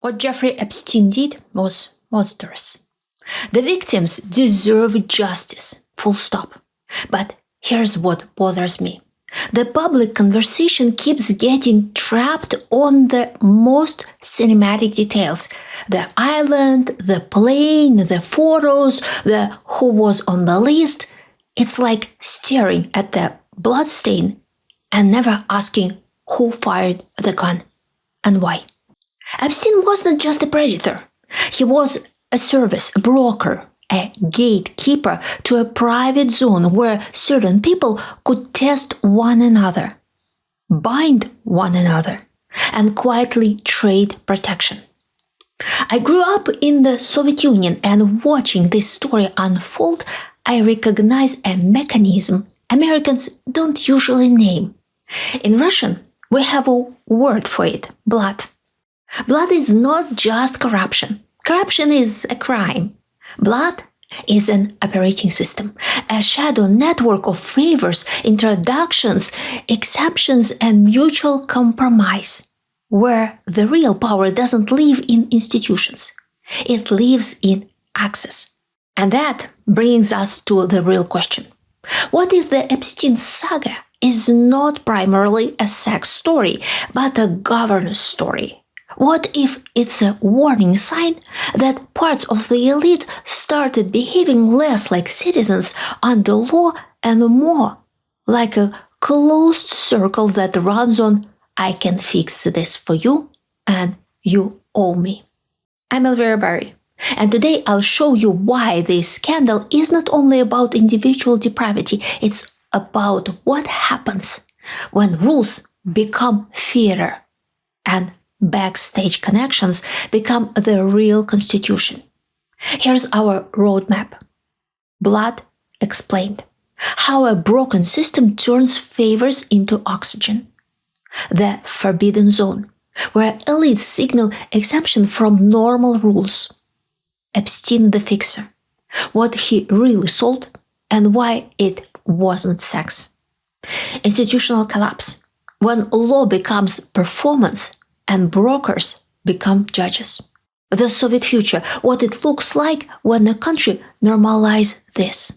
What Jeffrey Epstein did was monstrous. The victims deserve justice, full stop. But here's what bothers me. The public conversation keeps getting trapped on the most cinematic details. The island, the plane, the photos, the who was on the list. It's like staring at the bloodstain and never asking who fired the gun and why. Epstein wasn't just a predator. He was a service, a broker, a gatekeeper to a private zone where certain people could test one another, bind one another, and quietly trade protection. I grew up in the Soviet Union, and watching this story unfold, I recognize a mechanism Americans don't usually name. In Russian, we have a word for it, blat. Blat is not just corruption. Corruption is a crime. Blat is an operating system, a shadow network of favors, introductions, exceptions, and mutual compromise, where the real power doesn't live in institutions. It lives in access. And that brings us to the real question. What if the Epstein saga is not primarily a sex story, but a governance story? What if it's a warning sign that parts of the elite started behaving less like citizens under law and more like a closed circle that runs on "I can fix this for you" and "you owe me"? I'm Elvira Bary, and today I'll show you why this scandal is not only about individual depravity, it's about what happens when rules become theater and backstage connections become the real constitution. Here's our roadmap. Blat Explained. How a broken system turns favors into oxygen. The forbidden zone, where elites signal exemption from normal rules. Epstein the Fixer. What he really sold and why it wasn't sex. Institutional collapse. When law becomes performance and brokers become judges. The Soviet future, what it looks like when a country normalizes this.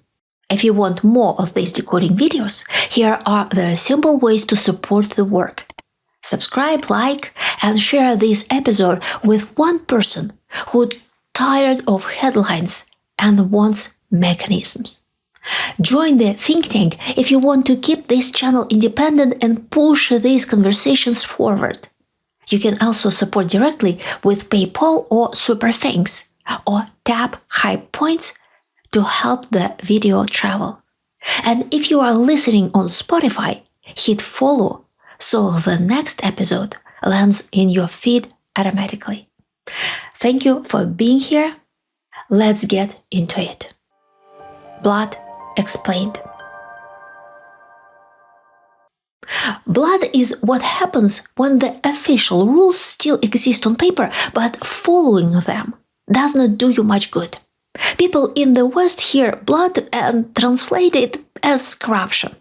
If you want more of these decoding videos, here are the simple ways to support the work. Subscribe, like, and share this episode with one person who's tired of headlines and wants mechanisms. Join the think tank if you want to keep this channel independent and push these conversations forward. You can also support directly with PayPal or Super Thanks, or tap hype points to help the video travel. And if you are listening on Spotify, hit follow so the next episode lands in your feed automatically. Thank you for being here. Let's get into it. Blat Explained. Blat is what happens when the official rules still exist on paper, but following them does not do you much good. People in the West hear blat and translate it as corruption.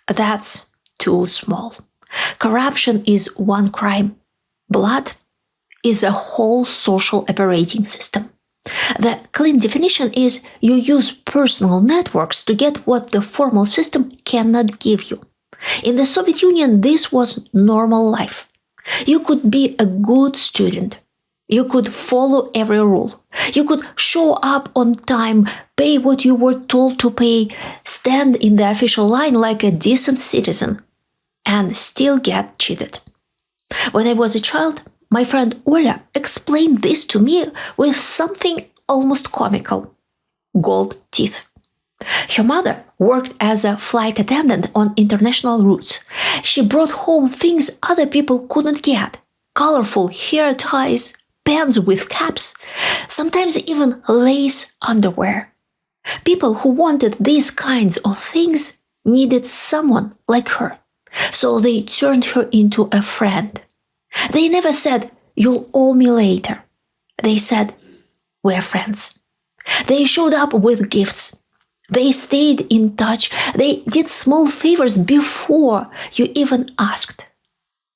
That's too small. Corruption is one crime. Blat is a whole social operating system. The clean definition is you use personal networks to get what the formal system cannot give you. In the Soviet Union, this was normal life. You could be a good student. You could follow every rule. You could show up on time, pay what you were told to pay, stand in the official line like a decent citizen, and still get cheated. When I was a child, my friend Ola explained this to me with something almost comical: gold teeth. Her mother worked as a flight attendant on international routes. She brought home things other people couldn't get: colorful hair ties, pens with caps, sometimes even lace underwear. People who wanted these kinds of things needed someone like her, so they turned her into a friend. They never said, "You'll owe me later." They said, "We're friends." They showed up with gifts. They stayed in touch. They did small favors before you even asked.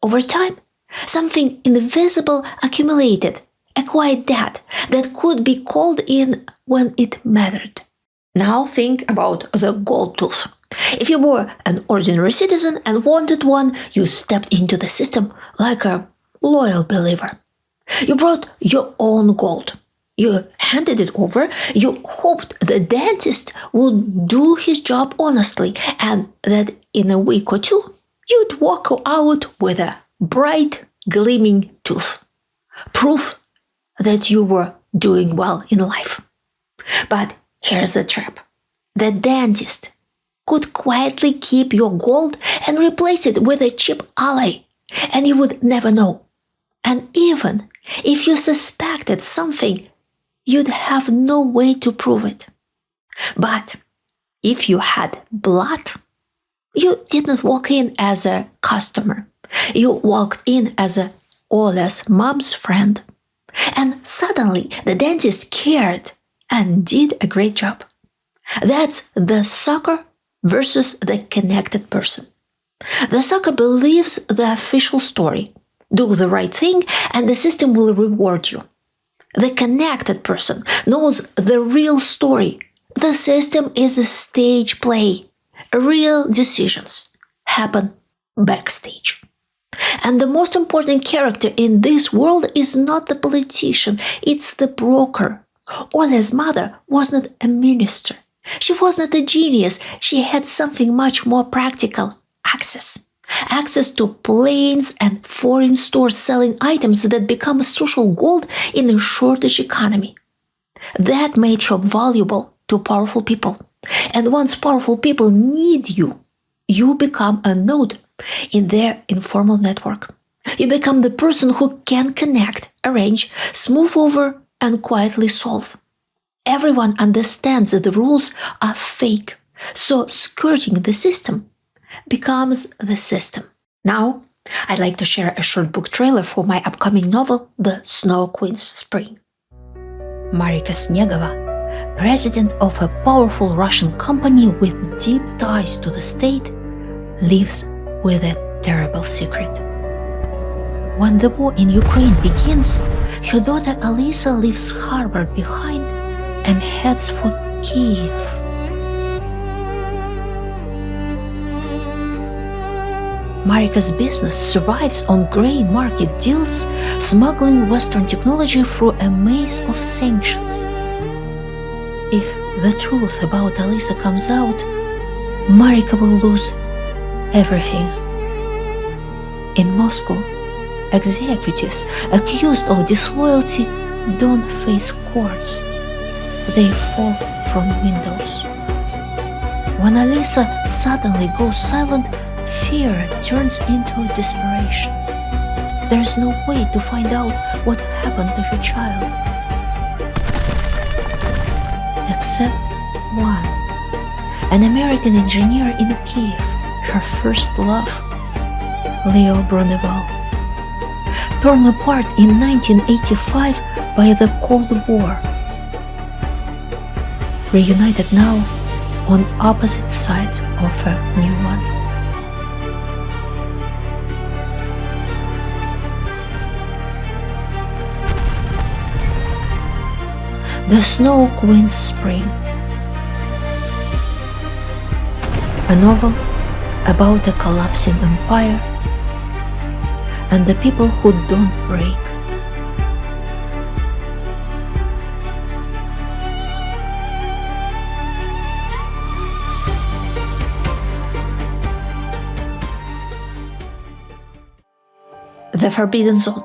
Over time, something invisible accumulated, a quiet dad that could be called in when it mattered. Now think about the gold tooth. If you were an ordinary citizen and wanted one, you stepped into the system like a loyal believer. You brought your own gold. You handed it over. You hoped the dentist would do his job honestly and that in a week or two, you'd walk out with a bright, gleaming tooth. Proof that you were doing well in life. But here's the trap. The dentist could quietly keep your gold and replace it with a cheap alloy, and you would never know. And even if you suspected something, you'd have no way to prove it. But if you had blood, you did not walk in as a customer. You walked in as a Ola's mom's friend. And suddenly the dentist cared and did a great job. That's the sucker versus the connected person. The sucker believes the official story. Do the right thing and the system will reward you. The connected person knows the real story. The system is a stage play. Real decisions happen backstage. And the most important character in this world is not the politician, it's the broker. Ola's mother was not a minister. She was not a genius. She had something much more practical: access. Access to planes and foreign stores selling items that become social gold in a shortage economy. That made her valuable to powerful people. And once powerful people need you, you become a node in their informal network. You become the person who can connect, arrange, smooth over, and quietly solve. Everyone understands that the rules are fake, so skirting the system becomes the system. Now, I'd like to share a short book trailer for my upcoming novel, The Snow Queen's Spring. Marika Snegova, president of a powerful Russian company with deep ties to the state, lives with a terrible secret. When the war in Ukraine begins, her daughter Alisa leaves Harvard behind and heads for Kiev. Marika's business survives on grey market deals, smuggling Western technology through a maze of sanctions. If the truth about Alisa comes out, Marika will lose everything. In Moscow, executives accused of disloyalty don't face courts. They fall from windows. When Alisa suddenly goes silent, fear turns into desperation. There's no way to find out what happened to her child. Except one. An American engineer in Kiev, her first love, Leo Bruneval. Torn apart in 1985 by the Cold War. Reunited now on opposite sides of a new one. The Snow Queen's Spring. A novel about a collapsing empire and the people who don't break. The Forbidden Zone.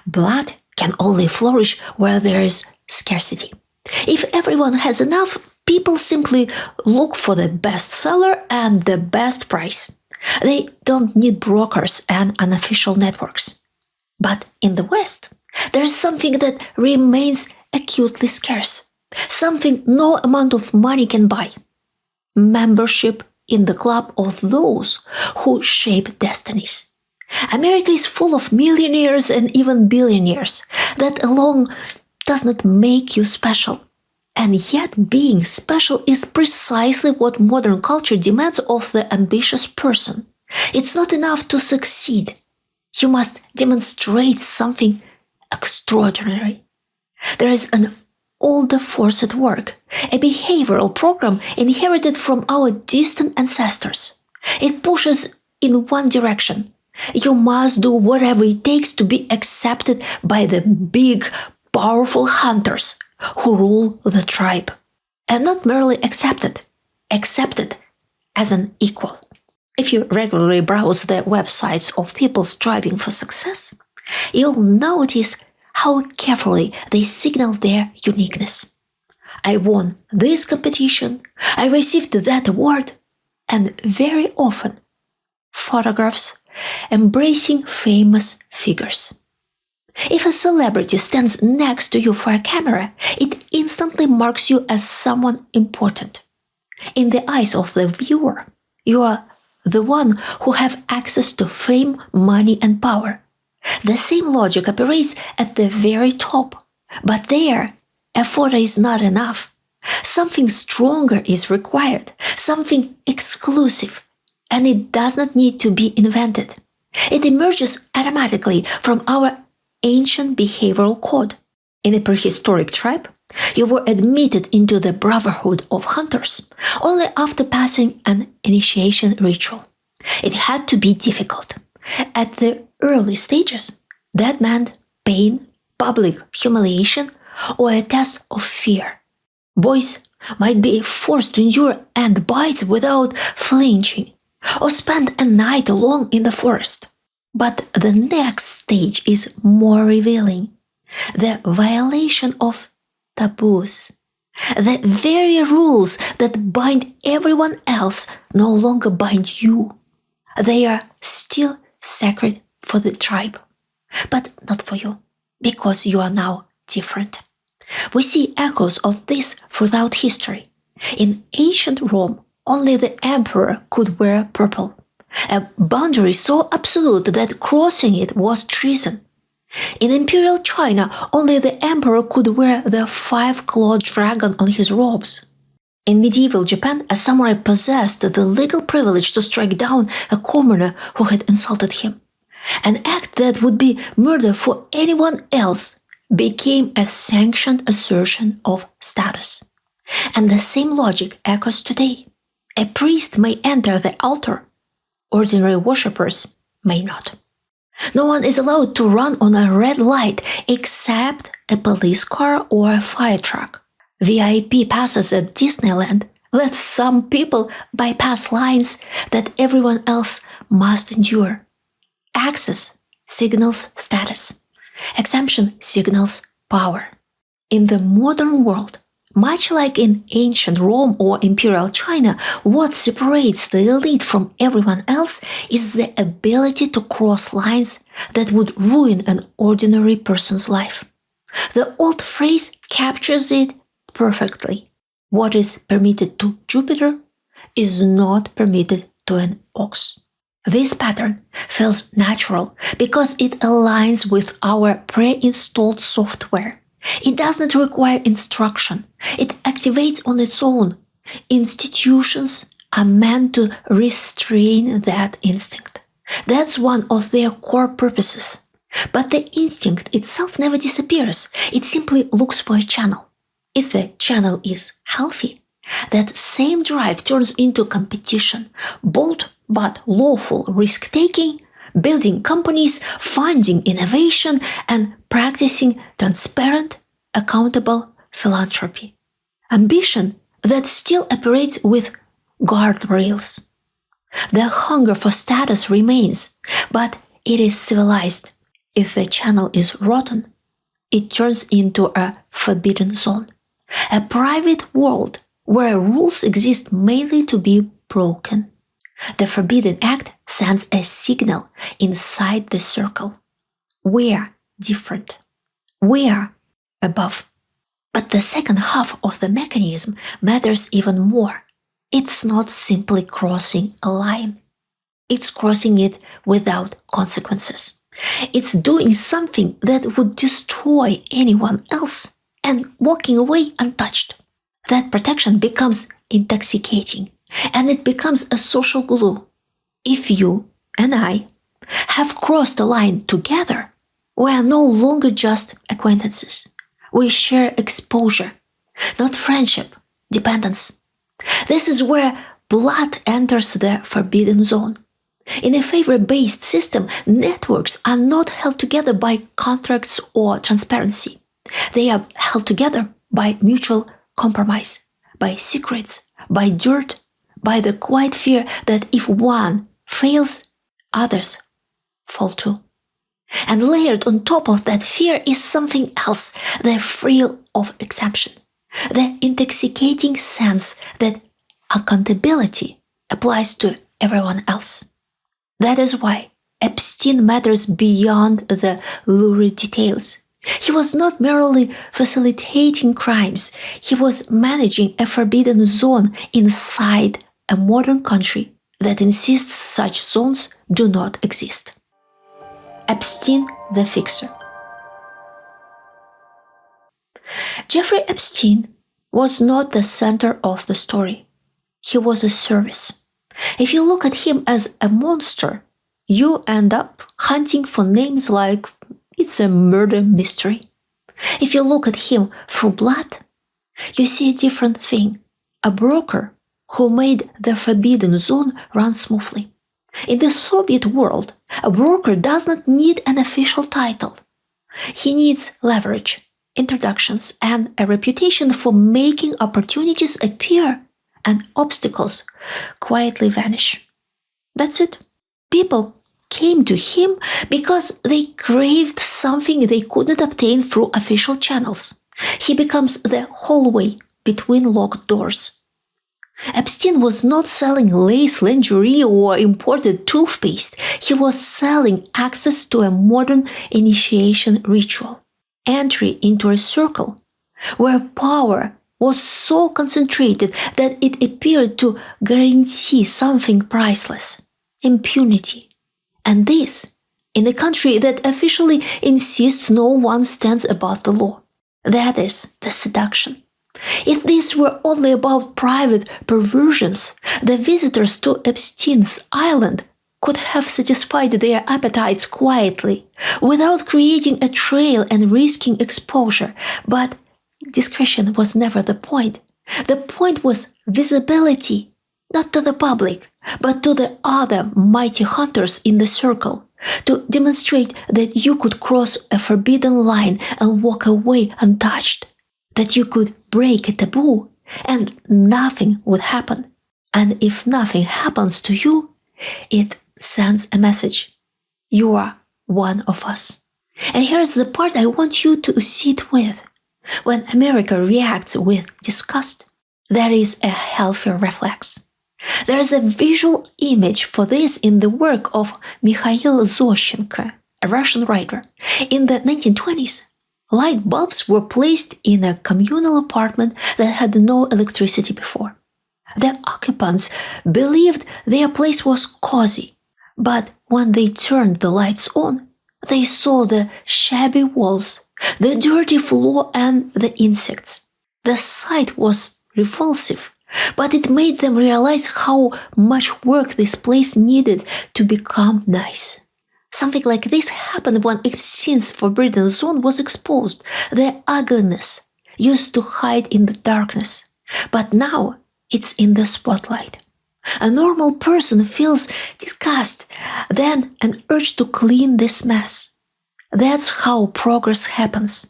Blood can only flourish where there is scarcity. If everyone has enough, people simply look for the best seller and the best price. They don't need brokers and unofficial networks. But in the West, there is something that remains acutely scarce. Something no amount of money can buy. Membership in the club of those who shape destinies. America is full of millionaires and even billionaires. That alone does not make you special. And yet being special is precisely what modern culture demands of the ambitious person. It's not enough to succeed. You must demonstrate something extraordinary. There is an older force at work, a behavioral program inherited from our distant ancestors. It pushes in one direction. You must do whatever it takes to be accepted by the big, powerful hunters who rule the tribe. And not merely accepted as an equal. If you regularly browse the websites of people striving for success, you'll notice how carefully they signal their uniqueness. I won this competition, I received that award, and very often photographs embracing famous figures. If a celebrity stands next to you for a camera, it instantly marks you as someone important. In the eyes of the viewer, you are the one who have access to fame, money, and power. The same logic operates at the very top. But there, a photo is not enough. Something stronger is required, something exclusive, and it does not need to be invented. It emerges automatically from our ancient behavioral code. In a prehistoric tribe, you were admitted into the brotherhood of hunters only after passing an initiation ritual. It had to be difficult. At the early stages, that meant pain, public humiliation, or a test of fear. Boys might be forced to endure ant bites without flinching, or spend a night alone in the forest. But the next stage is more revealing. The violation of taboos. The very rules that bind everyone else no longer bind you. They are still sacred for the tribe, but not for you, because you are now different. We see echoes of this throughout history. In ancient Rome, only the emperor could wear purple, a boundary so absolute that crossing it was treason. In imperial China, only the emperor could wear the 5-clawed dragon on his robes. In medieval Japan, a samurai possessed the legal privilege to strike down a commoner who had insulted him. An act that would be murder for anyone else became a sanctioned assertion of status. And the same logic echoes today. A priest may enter the altar. Ordinary worshippers may not. No one is allowed to run on a red light except a police car or a fire truck. VIP passes at Disneyland let some people bypass lines that everyone else must endure. Access signals status. Exemption signals power. In the modern world, much like in ancient Rome or imperial China, what separates the elite from everyone else is the ability to cross lines that would ruin an ordinary person's life. The old phrase captures it perfectly. What is permitted to Jupiter is not permitted to an ox. This pattern feels natural because it aligns with our pre-installed software. It does not require instruction. It activates on its own. Institutions are meant to restrain that instinct. That's one of their core purposes. But the instinct itself never disappears. It simply looks for a channel. If the channel is healthy, that same drive turns into competition, bold but lawful risk-taking, building companies, funding innovation, and practicing transparent, accountable philanthropy. Ambition that still operates with guardrails. The hunger for status remains, but it is civilized. If the channel is rotten, it turns into a forbidden zone, a private world where rules exist mainly to be broken. The forbidden act sends a signal inside the circle. We are different. We are above. But the second half of the mechanism matters even more. It's not simply crossing a line. It's crossing it without consequences. It's doing something that would destroy anyone else and walking away untouched. That protection becomes intoxicating, and it becomes a social glue. If you and I have crossed the line together, we are no longer just acquaintances. We share exposure, not friendship, dependence. This is where blood enters the forbidden zone. In a favor-based system, networks are not held together by contracts or transparency. They are held together by mutual compromise, by secrets, by dirt, by the quiet fear that if one fails, others fall too. And layered on top of that fear is something else, the thrill of exemption, the intoxicating sense that accountability applies to everyone else. That is why Epstein matters beyond the lurid details. He was not merely facilitating crimes, he was managing a forbidden zone inside a modern country that insists such zones do not exist. Epstein the Fixer. Jeffrey Epstein was not the center of the story. He was a service. If you look at him as a monster, you end up hunting for names like it's a murder mystery. If you look at him through blood, you see a different thing, a broker who made the forbidden zone run smoothly. In the Soviet world, a broker does not need an official title. He needs leverage, introductions, and a reputation for making opportunities appear and obstacles quietly vanish. That's it. People came to him because they craved something they couldn't obtain through official channels. He becomes the hallway between locked doors. Epstein was not selling lace lingerie or imported toothpaste. He was selling access to a modern initiation ritual, entry into a circle where power was so concentrated that it appeared to guarantee something priceless, impunity. And this, in a country that officially insists no one stands above the law. That is the seduction. If this were only about private perversions, the visitors to Epstein's island could have satisfied their appetites quietly, without creating a trail and risking exposure. But discretion was never the point. The point was visibility, not to the public, but to the other mighty hunters in the circle, to demonstrate that you could cross a forbidden line and walk away untouched, that you could break a taboo and nothing would happen. And if nothing happens to you, it sends a message. You are one of us. And here's the part I want you to sit with. When America reacts with disgust, there is a healthier reflex. There is a visual image for this in the work of Mikhail Zощenko, a Russian writer. In the 1920s, light bulbs were placed in a communal apartment that had no electricity before. The occupants believed their place was cozy, but when they turned the lights on, they saw the shabby walls, the dirty floor, and the insects. The sight was repulsive, but it made them realize how much work this place needed to become nice. Something like this happened when Epstein's forbidden zone was exposed. The ugliness used to hide in the darkness, but now it's in the spotlight. A normal person feels disgust, then an urge to clean this mess. That's how progress happens.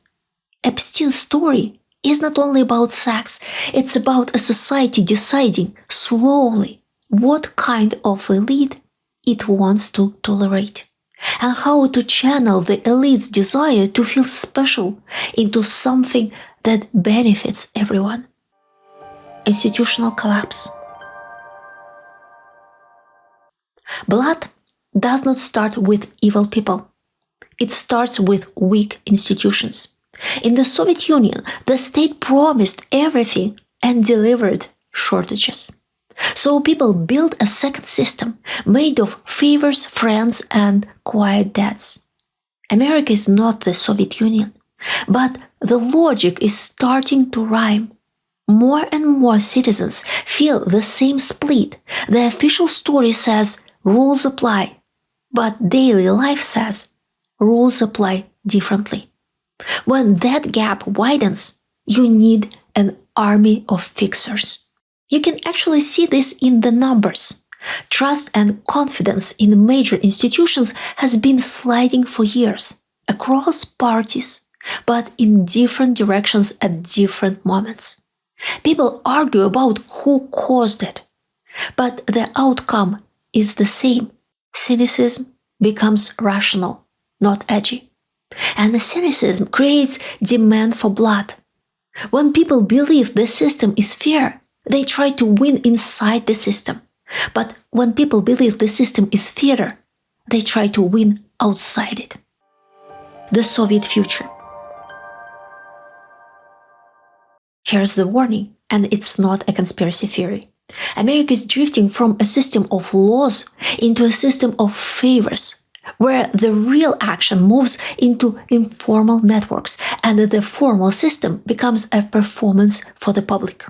Epstein's story is not only about sex, it's about a society deciding slowly what kind of elite it wants to tolerate, and how to channel the elite's desire to feel special into something that benefits everyone. Institutional collapse. Blood does not start with evil people. It starts with weak institutions. In the Soviet Union, the state promised everything and delivered shortages. So people built a second system made of favors, friends, and quiet debts. America is not the Soviet Union, but the logic is starting to rhyme. More and more citizens feel the same split. The official story says rules apply, But daily life says rules apply differently. When that gap widens, you need an army of fixers. You can actually see this in the numbers. Trust and confidence in major institutions has been sliding for years, across parties, but in different directions at different moments. People argue about who caused it, but the outcome is the same. Cynicism becomes rational, not edgy. And the cynicism creates demand for blood. When people believe the system is fair, they try to win inside the system. But when people believe the system is fairer, they try to win outside it. The Soviet future. Here's the warning, and it's not a conspiracy theory. America is drifting from a system of laws into a system of favors, where the real action moves into informal networks and the formal system becomes a performance for the public.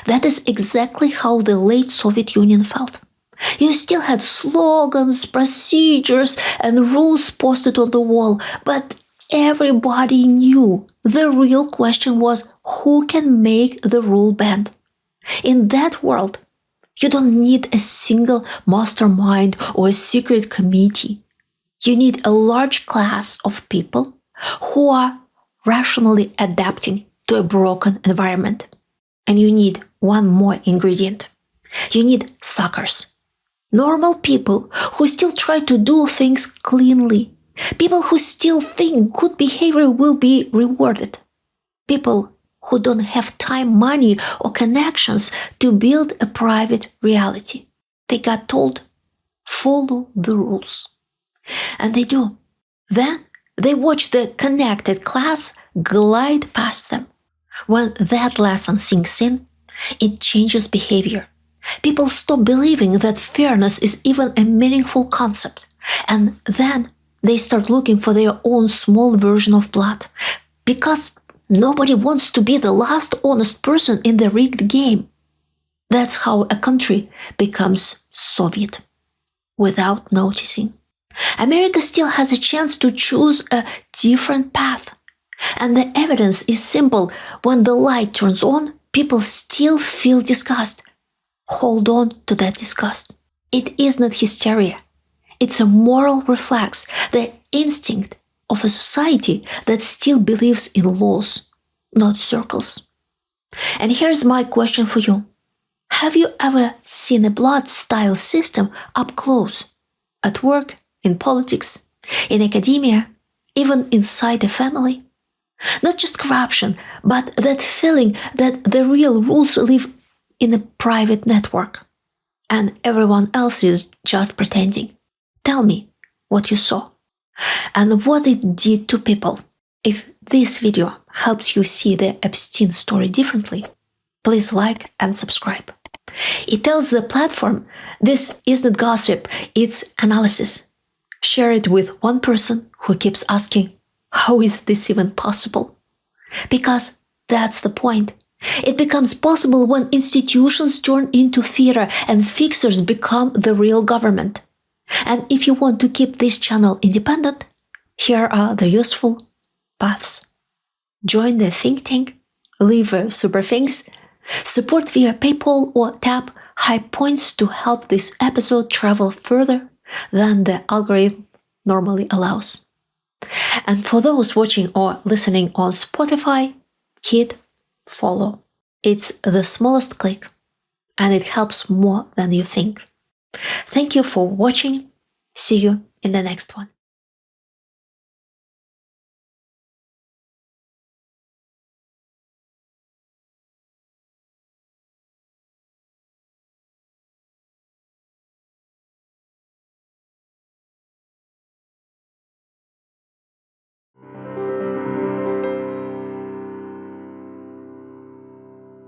That is exactly how the late Soviet Union felt. You still had slogans, procedures, and rules posted on the wall, but everybody knew the real question was who can make the rule bend. In that world, you don't need a single mastermind or a secret committee. You need a large class of people who are rationally adapting to a broken environment. And you need one more ingredient. You need suckers. Normal people who still try to do things cleanly. People who still think good behavior will be rewarded. People who don't have time, money, or connections to build a private reality. They got told, follow the rules. And they do. Then they watch the connected class glide past them. When that lesson sinks in, it changes behavior. People stop believing that fairness is even a meaningful concept, and then they start looking for their own small version of blood, because nobody wants to be the last honest person in the rigged game. That's how a country becomes Soviet, without noticing. America still has a chance to choose a different path. And the evidence is simple. When the light turns on, people still feel disgust. Hold on to that disgust. It is not hysteria. It's a moral reflex, the instinct of a society that still believes in laws, not circles. And here's my question for you. Have you ever seen a blood-style system up close? At work, in politics, in academia, even inside a family? Not just corruption, but that feeling that the real rules live in a private network, and everyone else is just pretending. Tell me what you saw, and what it did to people. If this video helped you see the Epstein story differently, please like and subscribe. It tells the platform this isn't gossip, it's analysis. Share it with one person who keeps asking, how is this even possible? Because that's the point. It becomes possible when institutions turn into theater and fixers become the real government. And if you want to keep this channel independent, here are the useful paths. Join the think tank, leave super thanks, support via PayPal, or tap high points to help this episode travel further than the algorithm normally allows. And for those watching or listening on Spotify, hit follow. It's the smallest click, and it helps more than you think. Thank you for watching. See you in the next one.